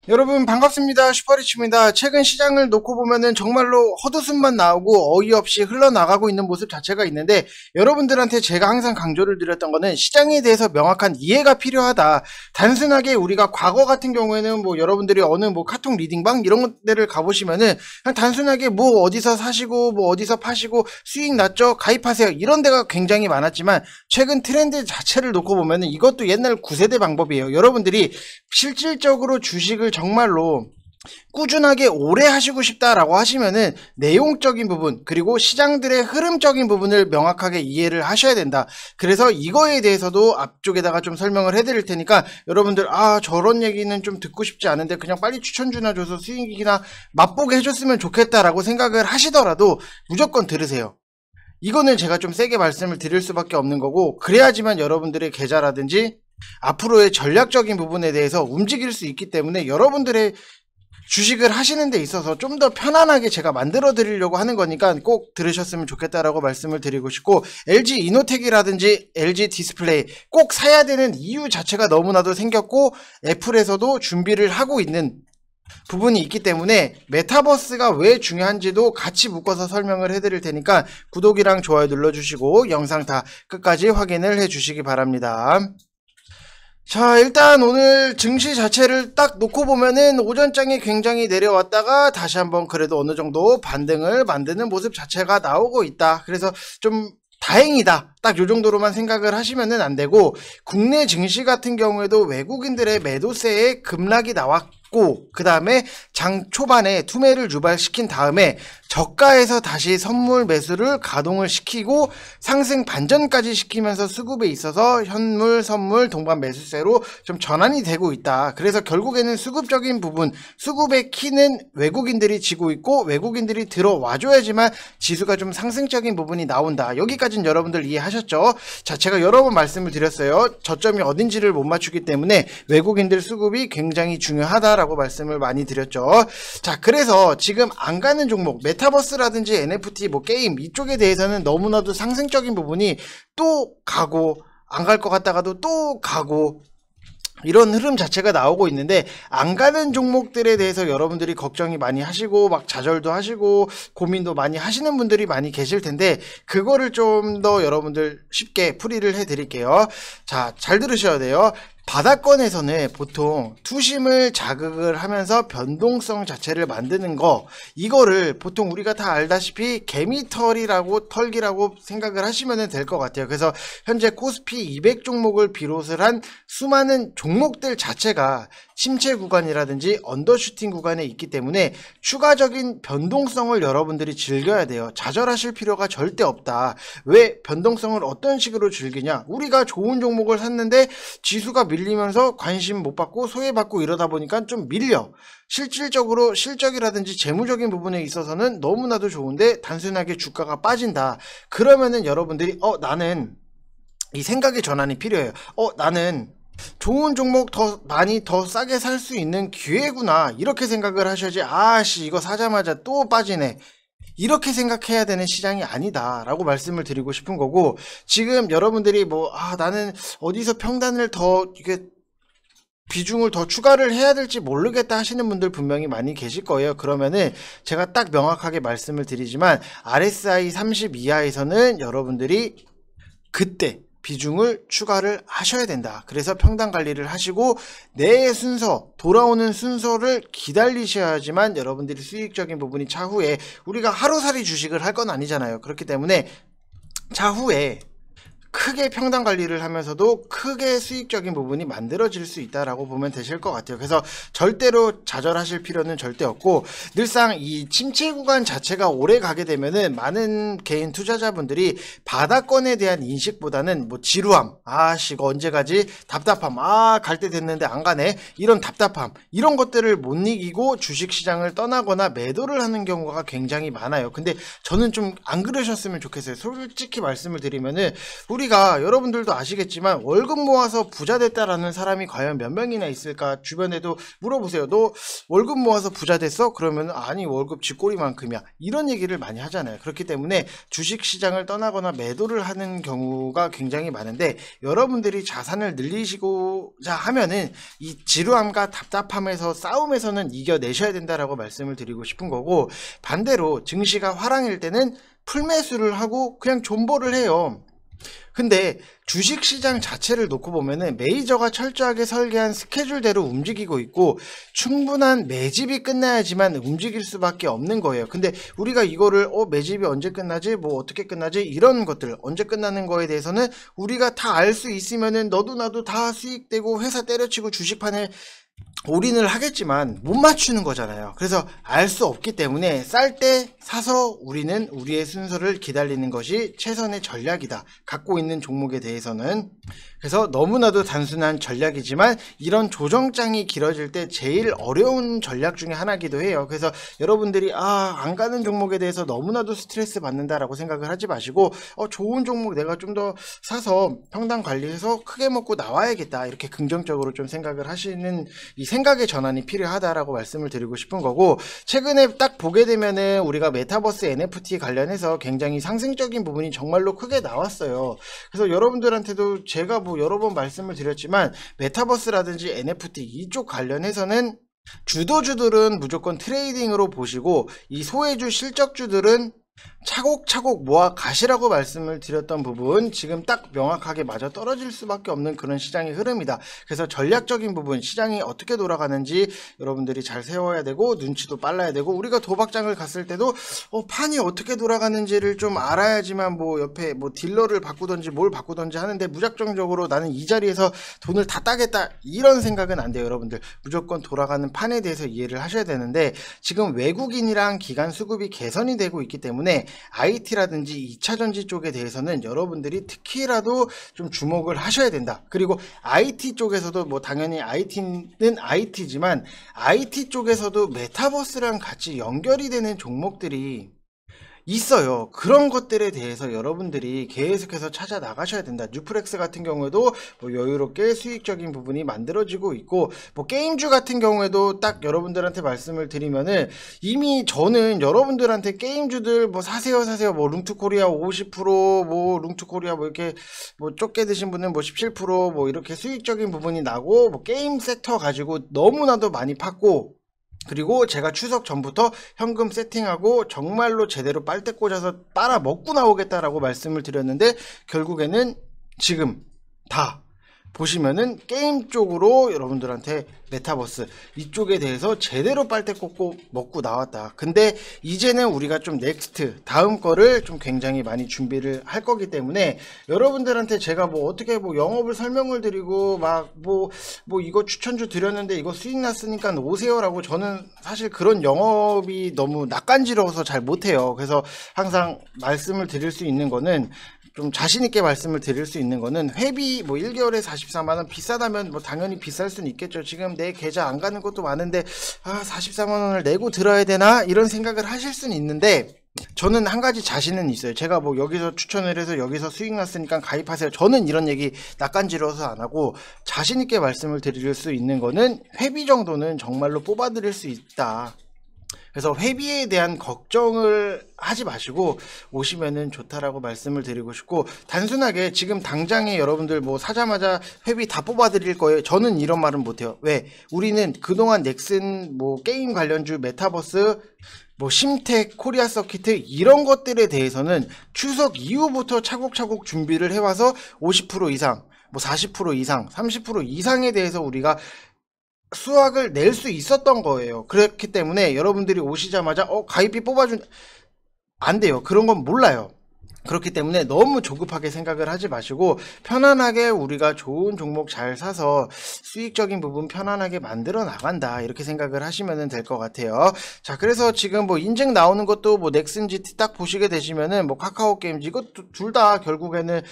여러분 반갑습니다. 슈퍼리치입니다. 최근 시장을 놓고 보면은 정말로 헛웃음만 나오고 어이없이 흘러나가고 있는 모습 자체가 있는데, 여러분들한테 제가 항상 강조를 드렸던 거는 시장에 대해서 명확한 이해가 필요하다. 단순하게 우리가 과거 같은 경우에는 여러분들이 어느 카톡 리딩방 이런 데를 가보시면은 그냥 단순하게 어디서 사시고 어디서 파시고 수익 났죠? 가입하세요. 이런 데가 굉장히 많았지만, 최근 트렌드 자체를 놓고 보면은 이것도 옛날 9세대 방법이에요. 여러분들이 실질적으로 주식을 정말로 꾸준하게 오래 하시고 싶다라고 하시면은 내용적인 부분 그리고 시장들의 흐름적인 부분을 명확하게 이해를 하셔야 된다. 그래서 이거에 대해서도 앞쪽에다가 좀 설명을 해드릴 테니까, 여러분들 저런 얘기는 좀 듣고 싶지 않은데 그냥 빨리 추천주나 줘서 수익이나 맛보게 해줬으면 좋겠다라고 생각을 하시더라도 무조건 들으세요. 이거는 제가 좀 세게 말씀을 드릴 수밖에 없는 거고, 그래야지만 여러분들의 계좌라든지 앞으로의 전략적인 부분에 대해서 움직일 수 있기 때문에, 여러분들의 주식을 하시는 데 있어서 좀 더 편안하게 제가 만들어 드리려고 하는 거니까 꼭 들으셨으면 좋겠다라고 말씀을 드리고 싶고, LG 이노텍이라든지 LG 디스플레이 꼭 사야 되는 이유 자체가 너무나도 생겼고, 애플에서도 준비를 하고 있는 부분이 있기 때문에 메타버스가 왜 중요한지도 같이 묶어서 설명을 해드릴 테니까 구독이랑 좋아요 눌러주시고 영상 다 끝까지 확인을 해주시기 바랍니다. 자, 일단 오늘 증시 자체를 딱 놓고 보면은 오전장이 굉장히 내려왔다가 다시 한번 그래도 어느 정도 반등을 만드는 모습 자체가 나오고 있다. 그래서 좀 다행이다. 딱 요 정도로만 생각을 하시면은 안 되고, 국내 증시 같은 경우에도 외국인들의 매도세에 급락이 나왔고, 그 다음에 장 초반에 투매를 유발시킨 다음에 저가에서 다시 선물 매수를 가동을 시키고 상승 반전까지 시키면서 수급에 있어서 현물, 선물, 동반 매수세로 좀 전환이 되고 있다. 그래서 결국에는 수급적인 부분, 수급의 키는 외국인들이 지고 있고 외국인들이 들어와줘야지만 지수가 좀 상승적인 부분이 나온다. 여기까지는 여러분들 이해하셨죠? 자, 제가 여러 번 말씀을 드렸어요. 저점이 어딘지를 못 맞추기 때문에 외국인들 수급이 굉장히 중요하다라고 말씀을 많이 드렸죠. 자, 그래서 지금 안 가는 종목, 메타버스라든지 NFT, 게임 이쪽에 대해서는 너무나도 상승적인 부분이 또 가고, 안 갈 것 같다가도 또 가고, 이런 흐름 자체가 나오고 있는데, 안 가는 종목들에 대해서 여러분들이 걱정이 많이 하시고 좌절도 하시고 고민도 많이 하시는 분들이 많이 계실 텐데, 그거를 좀 더 여러분들 쉽게 풀이를 해 드릴게요. 자, 잘 들으셔야 돼요. 바닥권에서는 보통 투심을 자극을 하면서 변동성 자체를 만드는 거, 이거를 보통 우리가 다 알다시피 개미털이라고 털기라고 생각을 하시면 될 것 같아요. 그래서 현재 코스피 200 종목을 비롯을 한 수많은 종목들 자체가 침체 구간이라든지 언더슈팅 구간에 있기 때문에 추가적인 변동성을 여러분들이 즐겨야 돼요. 좌절하실 필요가 절대 없다. 왜 변동성을 어떤 식으로 즐기냐, 우리가 좋은 종목을 샀는데 지수가 밀리면서 관심 못 받고 소외받고 이러다 보니까 좀 밀려. 실질적으로 실적이라든지 재무적인 부분에 있어서는 너무나도 좋은데 단순하게 주가가 빠진다. 그러면은 여러분들이 나는 이 생각의 전환이 필요해요. 나는 좋은 종목 더 싸게 살 수 있는 기회구나, 이렇게 생각을 하셔야지, 이거 사자마자 또 빠지네, 이렇게 생각해야 되는 시장이 아니다 라고 말씀을 드리고 싶은 거고, 지금 여러분들이 나는 어디서 평단을 더 이게 비중을 더 추가를 해야 될지 모르겠다 하시는 분들 분명히 많이 계실 거예요. 그러면은 제가 딱 명확하게 말씀을 드리지만, RSI 30 이하에서는 여러분들이 그때 비중을 추가를 하셔야 된다. 그래서 평단 관리를 하시고 내 순서, 돌아오는 순서를 기다리셔야지만 여러분들이 수익적인 부분이 차후에, 우리가 하루살이 주식을 할 건 아니잖아요. 그렇기 때문에 차후에 크게 평단 관리를 하면서도 크게 수익적인 부분이 만들어질 수 있다라고 보면 되실 것 같아요. 그래서 절대로 좌절하실 필요는 절대 없고, 늘상 이 침체 구간 자체가 오래 가게 되면은 많은 개인 투자자분들이 바닥권에 대한 인식보다는 지루함, 이거 언제 가지, 답답함, 갈 때 됐는데 안 가네, 이런 답답함, 이런 것들을 못 이기고 주식시장을 떠나거나 매도를 하는 경우가 굉장히 많아요. 근데 저는 좀 안 그러셨으면 좋겠어요. 솔직히 말씀을 드리면은 우리가 여러분들도 아시겠지만 월급 모아서 부자 됐다라는 사람이 과연 몇 명이나 있을까? 주변에도 물어보세요. 너 월급 모아서 부자 됐어? 그러면 아니 월급 쥐꼬리만큼이야. 이런 얘기를 많이 하잖아요. 그렇기 때문에 주식시장을 떠나거나 매도를 하는 경우가 굉장히 많은데 여러분들이 자산을 늘리시고자 하면은 이 지루함과 답답함에서 싸움에서는 이겨내셔야 된다라고 말씀을 드리고 싶은 거고, 반대로 증시가 화랑일 때는 풀매수를 하고 그냥 존버를 해요. 근데 주식시장 자체를 놓고 보면은 메이저가 철저하게 설계한 스케줄대로 움직이고 있고 충분한 매집이 끝나야지만 움직일 수밖에 없는 거예요. 근데 우리가 이거를 매집이 언제 끝나지? 뭐 어떻게 끝나지? 이런 것들 언제 끝나는 거에 대해서는 우리가 다 알 수 있으면은 너도 나도 다 수익되고 회사 때려치고 주식판에 올인을 하겠지만 못 맞추는 거잖아요. 그래서 알 수 없기 때문에 쌀 때 사서 우리는 우리의 순서를 기다리는 것이 최선의 전략이다. 갖고 있는 종목에 대해서는. 그래서 너무나도 단순한 전략이지만 이런 조정장이 길어질 때 제일 어려운 전략 중에 하나이기도 해요. 그래서 여러분들이 안 가는 종목에 대해서 너무나도 스트레스 받는다라고 생각을 하지 마시고 좋은 종목 내가 좀 더 사서 평당 관리해서 크게 먹고 나와야겠다. 이렇게 긍정적으로 좀 생각을 하시는 이 생각의 전환이 필요하다라고 말씀을 드리고 싶은 거고, 최근에 딱 보게 되면은 우리가 메타버스 NFT 관련해서 굉장히 상승적인 부분이 정말로 크게 나왔어요. 그래서 여러분들한테도 제가 뭐 여러 번 말씀을 드렸지만 메타버스라든지 NFT 이쪽 관련해서는 주도주들은 무조건 트레이딩으로 보시고 이 소외주 실적주들은 차곡차곡 모아 가시라고 말씀을 드렸던 부분, 지금 딱 명확하게 맞아 떨어질 수밖에 없는 그런 시장의 흐름이다. 그래서 전략적인 부분, 시장이 어떻게 돌아가는지 여러분들이 잘 세워야 되고 눈치도 빨라야 되고, 우리가 도박장을 갔을 때도 판이 어떻게 돌아가는지를 좀 알아야지만 뭐 옆에 뭐 딜러를 바꾸던지 뭘 바꾸던지 하는데 무작정적으로 나는 이 자리에서 돈을 다 따겠다 이런 생각은 안 돼요. 여러분들 무조건 돌아가는 판에 대해서 이해를 하셔야 되는데, 지금 외국인이랑 기관 수급이 개선이 되고 있기 때문에 IT라든지 2차전지 쪽에 대해서는 여러분들이 특히라도 좀 주목을 하셔야 된다. 그리고 IT 쪽에서도 뭐 당연히 IT는 IT지만 IT 쪽에서도 메타버스랑 같이 연결이 되는 종목들이 있어요. 그런 것들에 대해서 여러분들이 계속해서 찾아 나가셔야 된다. 뉴프렉스 같은 경우에도 뭐 여유롭게 수익적인 부분이 만들어지고 있고, 뭐 게임주 같은 경우에도 딱 여러분들한테 말씀을 드리면은 이미 저는 여러분들한테 게임주들 뭐 사세요 뭐 룽투코리아 50%뭐 룽투코리아 뭐 이렇게 뭐 좁게 드신 분은 뭐 17%뭐 이렇게 수익적인 부분이 나고 뭐 게임 섹터 가지고 너무나도 많이 팠고, 그리고 제가 추석 전부터 현금 세팅하고 정말로 제대로 빨대 꽂아서 빨아 먹고 나오겠다라고 말씀을 드렸는데 결국에는 지금 다 보시면은 게임 쪽으로 여러분들한테 메타버스 이쪽에 대해서 제대로 빨대 꽂고 먹고 나왔다. 근데 이제는 우리가 좀 넥스트 다음 거를 좀 굉장히 많이 준비를 할 거기 때문에 여러분들한테 제가 뭐 어떻게 뭐 영업을 설명을 드리고 막 뭐 이거 추천주 드렸는데 이거 수익 났으니까 오세요라고, 저는 사실 그런 영업이 너무 낯간지러워서 잘 못해요. 그래서 항상 말씀을 드릴 수 있는 거는, 좀 자신있게 말씀을 드릴 수 있는 거는, 회비 뭐 1개월에 44만원 비싸다면 뭐 당연히 비쌀 수는 있겠죠. 지금 내 계좌 안 가는 것도 많은데 44만원을 내고 들어야 되나 이런 생각을 하실 수는 있는데, 저는 한 가지 자신은 있어요. 제가 뭐 여기서 추천을 해서 여기서 수익 났으니까 가입하세요, 저는 이런 얘기 낯간지러워서 안 하고 자신있게 말씀을 드릴 수 있는 거는 회비 정도는 정말로 뽑아 드릴 수 있다. 그래서 회비에 대한 걱정을 하지 마시고 오시면은 좋다라고 말씀을 드리고 싶고, 단순하게 지금 당장에 여러분들 뭐 사자마자 회비 다 뽑아 드릴 거예요, 저는 이런 말은 못해요. 왜? 우리는 그동안 넥슨 뭐 게임 관련주, 메타버스, 뭐 심텍, 코리아 서키트 이런 것들에 대해서는 추석 이후부터 차곡차곡 준비를 해와서 50% 이상, 뭐 40% 이상, 30% 이상에 대해서 우리가 수확을 낼 수 있었던 거예요. 그렇기 때문에 여러분들이 오시자마자 가입비 뽑아준, 안 돼요. 그런 건 몰라요. 그렇기 때문에 너무 조급하게 생각을 하지 마시고 편안하게 우리가 좋은 종목 잘 사서 수익적인 부분 편안하게 만들어 나간다, 이렇게 생각을 하시면 될 것 같아요. 자, 그래서 지금 뭐 인증 나오는 것도 뭐 넥슨 GT 딱 보시게 되시면은 뭐 카카오 게임즈, 이것도 둘 다 결국에는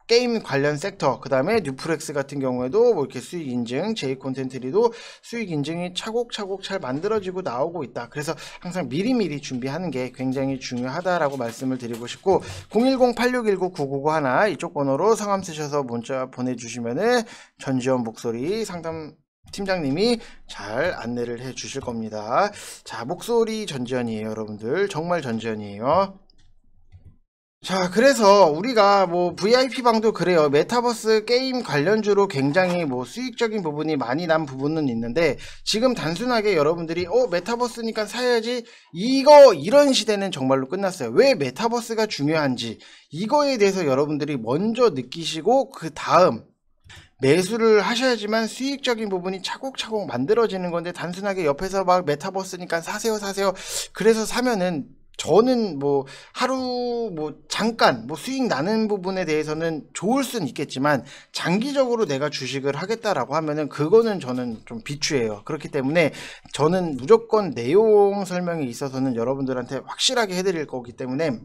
게임 관련 섹터, 그 다음에 뉴프렉스 같은 경우에도 뭐 이렇게 수익 인증, J-콘텐트리도 수익 인증이 차곡차곡 잘 만들어지고 나오고 있다. 그래서 항상 미리미리 준비하는 게 굉장히 중요하다라고 말씀을 드리고 싶고, 010-8619-9991 이쪽 번호로 성함 쓰셔서 문자 보내주시면은 전지현 목소리 상담 팀장님이 잘 안내를 해 주실 겁니다. 자, 목소리 전지현이에요, 여러분들. 정말 전지현이에요. 자, 그래서 우리가 뭐 VIP 방도 그래요. 메타버스 게임 관련주로 굉장히 뭐 수익적인 부분이 많이 난 부분은 있는데, 지금 단순하게 여러분들이 메타버스니까 사야지, 이런 시대는 정말로 끝났어요. 왜 메타버스가 중요한지 이거에 대해서 여러분들이 먼저 느끼시고 그 다음 매수를 하셔야지만 수익적인 부분이 차곡차곡 만들어지는 건데, 단순하게 옆에서 막 메타버스니까 사세요 그래서 사면은, 저는 뭐 하루 뭐 잠깐 뭐 수익 나는 부분에 대해서는 좋을 수는 있겠지만, 장기적으로 내가 주식을 하겠다라고 하면은 그거는 저는 좀 비추해요. 그렇기 때문에 저는 무조건 내용 설명에 있어서는 여러분들한테 확실하게 해드릴 거기 때문에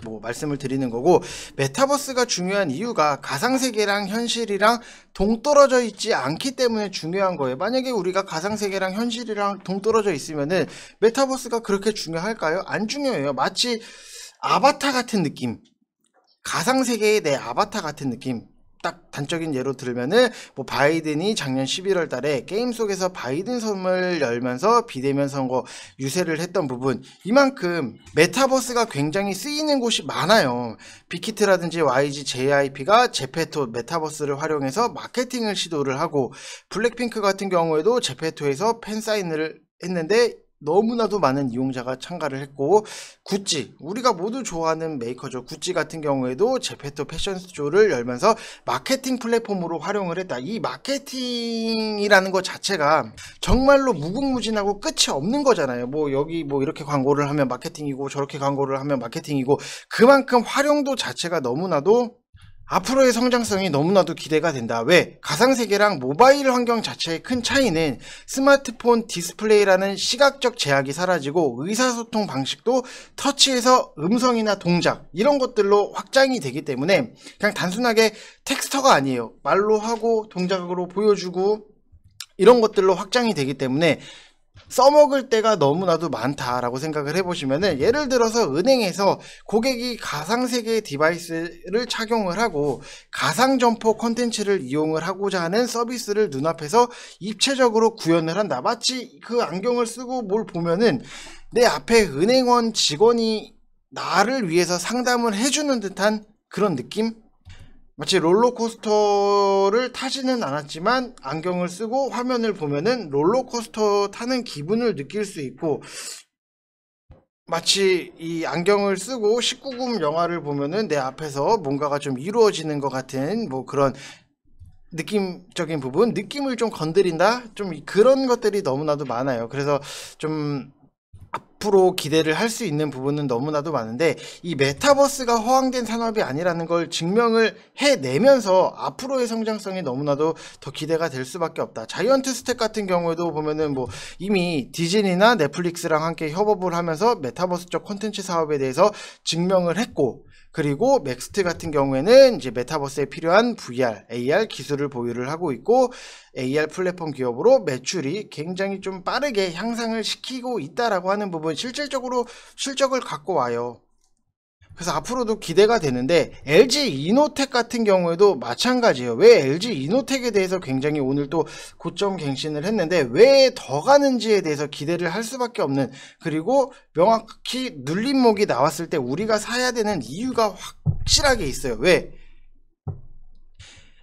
뭐 말씀을 드리는 거고, 메타버스가 중요한 이유가 가상세계랑 현실이랑 동떨어져 있지 않기 때문에 중요한 거예요. 만약에 우리가 가상세계랑 현실이랑 동떨어져 있으면은 메타버스가 그렇게 중요할까요? 안 중요해요. 마치 아바타 같은 느낌, 가상세계의 내 아바타 같은 느낌. 딱 단적인 예로 들면은 뭐 바이든이 작년 11월 달에 게임 속에서 바이든 섬을 열면서 비대면 선거 유세를 했던 부분, 이만큼 메타버스가 굉장히 쓰이는 곳이 많아요. 빅히트라든지 YG, JYP가 제페토 메타버스를 활용해서 마케팅을 시도를 하고, 블랙핑크 같은 경우에도 제페토에서 팬사인을 했는데 너무나도 많은 이용자가 참가를 했고, 구찌, 우리가 모두 좋아하는 메이커죠. 구찌 같은 경우에도 제페토 패션쇼를 열면서 마케팅 플랫폼으로 활용을 했다. 이 마케팅이라는 것 자체가 정말로 무궁무진하고 끝이 없는 거잖아요. 뭐 여기 뭐 이렇게 광고를 하면 마케팅이고 저렇게 광고를 하면 마케팅이고, 그만큼 활용도 자체가 너무나도 앞으로의 성장성이 너무나도 기대가 된다. 왜? 가상세계랑 모바일 환경 자체의 큰 차이는 스마트폰 디스플레이라는 시각적 제약이 사라지고, 의사소통 방식도 터치에서 음성이나 동작 이런 것들로 확장이 되기 때문에, 그냥 단순하게 텍스터가 아니에요. 말로 하고 동작으로 보여주고 이런 것들로 확장이 되기 때문에 써먹을 때가 너무나도 많다라고 생각을 해보시면은, 예를 들어서 은행에서 고객이 가상세계 디바이스를 착용을 하고 가상점포 컨텐츠를 이용을 하고자 하는 서비스를 눈앞에서 입체적으로 구현을 한다. 마치 그 안경을 쓰고 뭘 보면은 내 앞에 은행원 직원이 나를 위해서 상담을 해주는 듯한 그런 느낌? 마치 롤러코스터를 타지는 않았지만 안경을 쓰고 화면을 보면은 롤러코스터 타는 기분을 느낄 수 있고, 마치 이 안경을 쓰고 19금 영화를 보면은 내 앞에서 뭔가가 좀 이루어지는 것 같은 뭐 그런 느낌적인 부분, 느낌을 좀 건드린다? 좀 그런 것들이 너무나도 많아요. 그래서 좀 앞으로 기대를 할 수 있는 부분은 너무나도 많은데, 이 메타버스가 허황된 산업이 아니라는 걸 증명을 해내면서 앞으로의 성장성이 너무나도 더 기대가 될 수밖에 없다. 자이언트 스택 같은 경우에도 보면은 뭐 이미 디즈니나 넷플릭스랑 함께 협업을 하면서 메타버스적 콘텐츠 사업에 대해서 증명을 했고, 그리고 맥스트 같은 경우에는 이제 메타버스에 필요한 VR, AR 기술을 보유를 하고 있고, AR 플랫폼 기업으로 매출이 굉장히 좀 빠르게 향상을 시키고 있다라고 하는 부분, 실질적으로 실적을 갖고 와요. 그래서 앞으로도 기대가 되는데, LG 이노텍 같은 경우에도 마찬가지예요. 왜 LG 이노텍에 대해서 굉장히 오늘 또 고점 갱신을 했는데 왜 더 가는지에 대해서 기대를 할 수밖에 없는, 그리고 명확히 눌림목이 나왔을 때 우리가 사야 되는 이유가 확실하게 있어요. 왜?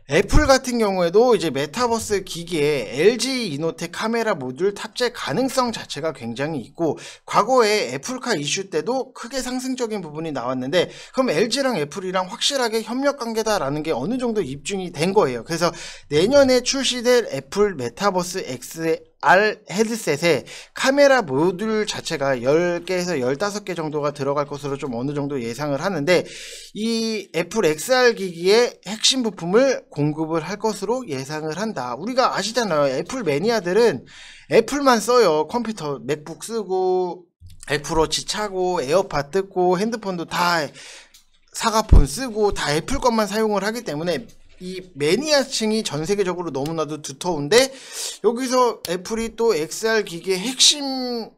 애플 같은 경우에도 이제 메타버스 기기에 LG 이노텍 카메라 모듈 탑재 가능성 자체가 굉장히 있고, 과거에 애플카 이슈 때도 크게 상승적인 부분이 나왔는데, 그럼 LG랑 애플이랑 확실하게 협력 관계다라는 게 어느 정도 입증이 된 거예요. 그래서 내년에 출시될 애플 메타버스 XR 헤드셋에 카메라 모듈 자체가 10개에서 15개 정도가 들어갈 것으로 좀 어느 정도 예상을 하는데, 이 애플 XR 기기의 핵심 부품을 공급을 할 것으로 예상을 한다. 우리가 아시잖아요. 애플 매니아들은 애플만 써요. 컴퓨터, 맥북 쓰고 애플워치 차고 에어팟 뜯고 핸드폰도 다 사과폰 쓰고 다 애플 것만 사용을 하기 때문에 이 매니아층이 전 세계적으로 너무나도 두터운데, 여기서 애플이 또 XR 기기의 핵심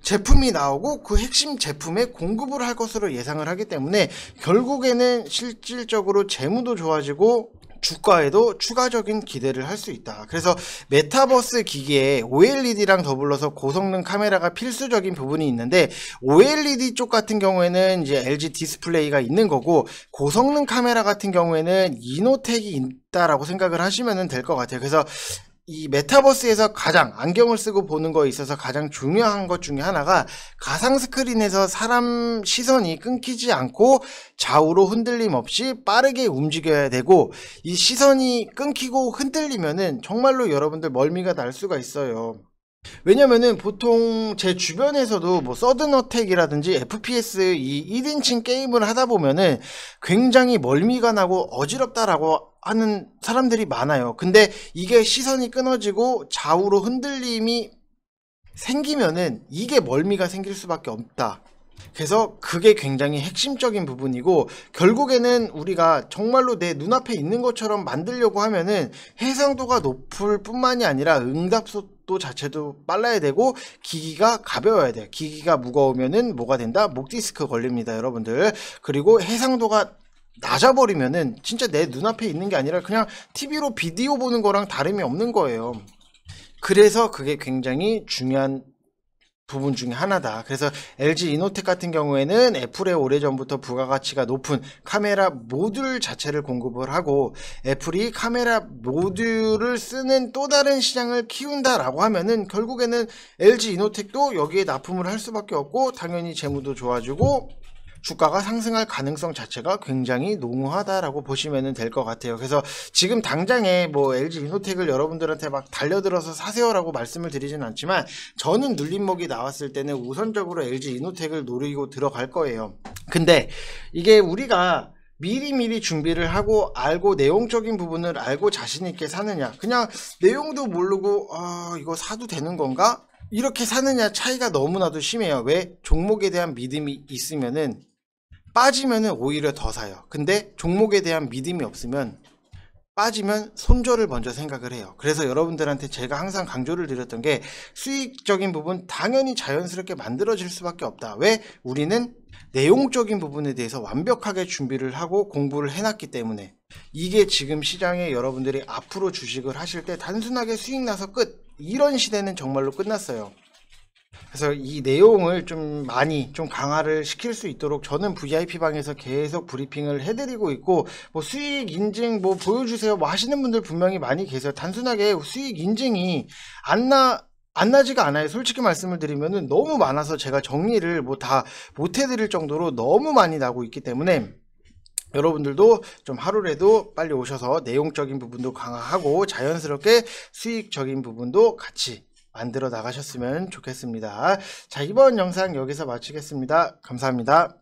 제품이 나오고 그 핵심 제품에 공급을 할 것으로 예상을 하기 때문에 결국에는 실질적으로 재무도 좋아지고 주가에도 추가적인 기대를 할 수 있다. 그래서 메타버스 기기에 OLED랑 더불어서 고성능 카메라가 필수적인 부분이 있는데, OLED 쪽 같은 경우에는 이제 LG 디스플레이가 있는 거고, 고성능 카메라 같은 경우에는 이노텍이 있다라고 생각을 하시면 될 것 같아요. 그래서 이 메타버스에서 가장 안경을 쓰고 보는 거에 있어서 가장 중요한 것 중에 하나가 가상 스크린에서 사람 시선이 끊기지 않고 좌우로 흔들림 없이 빠르게 움직여야 되고, 이 시선이 끊기고 흔들리면은 정말로 여러분들 멀미가 날 수가 있어요. 왜냐면은 보통 제 주변에서도 뭐 서든어택이라든지 FPS 이 1인칭 게임을 하다 보면은 굉장히 멀미가 나고 어지럽다라고 하는 사람들이 많아요. 근데 이게 시선이 끊어지고 좌우로 흔들림이 생기면은 이게 멀미가 생길 수밖에 없다. 그래서 그게 굉장히 핵심적인 부분이고, 결국에는 우리가 정말로 내 눈앞에 있는 것처럼 만들려고 하면은 해상도가 높을 뿐만이 아니라 응답 속도 자체도 빨라야 되고 기기가 가벼워야 돼요. 기기가 무거우면은 뭐가 된다? 목 디스크 걸립니다, 여러분들. 그리고 해상도가 낮아버리면은 진짜 내 눈앞에 있는 게 아니라 그냥 TV로 비디오 보는 거랑 다름이 없는 거예요. 그래서 그게 굉장히 중요한 부분 중에 하나다. 그래서 LG 이노텍 같은 경우에는 애플에 오래전부터 부가가치가 높은 카메라 모듈 자체를 공급을 하고, 애플이 카메라 모듈을 쓰는 또 다른 시장을 키운다라고 하면은 결국에는 LG 이노텍도 여기에 납품을 할 수밖에 없고, 당연히 재무도 좋아지고 주가가 상승할 가능성 자체가 굉장히 농후하다라고 보시면 될 것 같아요. 그래서 지금 당장에 뭐 LG 이노텍을 여러분들한테 막 달려들어서 사세요라고 말씀을 드리진 않지만, 저는 눌림목이 나왔을 때는 우선적으로 LG 이노텍을 노리고 들어갈 거예요. 근데 이게 우리가 미리미리 준비를 하고 알고 내용적인 부분을 알고 자신 있게 사느냐, 그냥 내용도 모르고 이거 사도 되는 건가? 이렇게 사느냐 차이가 너무나도 심해요. 왜? 종목에 대한 믿음이 있으면은 빠지면은 오히려 더 사요. 근데 종목에 대한 믿음이 없으면 빠지면 손절을 먼저 생각을 해요. 그래서 여러분들한테 제가 항상 강조를 드렸던 게, 수익적인 부분 당연히 자연스럽게 만들어질 수밖에 없다. 왜? 우리는 내용적인 부분에 대해서 완벽하게 준비를 하고 공부를 해놨기 때문에. 이게 지금 시장에 여러분들이 앞으로 주식을 하실 때 단순하게 수익 나서 끝, 이런 시대는 정말로 끝났어요. 그래서 이 내용을 좀 많이 좀 강화를 시킬 수 있도록 저는 VIP 방에서 계속 브리핑을 해드리고 있고, 뭐 수익 인증 뭐 보여주세요 뭐 하시는 분들 분명히 많이 계세요. 단순하게 수익 인증이 안 나지가 않아요. 솔직히 말씀을 드리면은 너무 많아서 제가 정리를 뭐 다 못 해드릴 정도로 너무 많이 나고 있기 때문에, 여러분들도 좀 하루라도 빨리 오셔서 내용적인 부분도 강화하고 자연스럽게 수익적인 부분도 같이 만들어 나가셨으면 좋겠습니다. 자, 이번 영상 여기서 마치겠습니다. 감사합니다.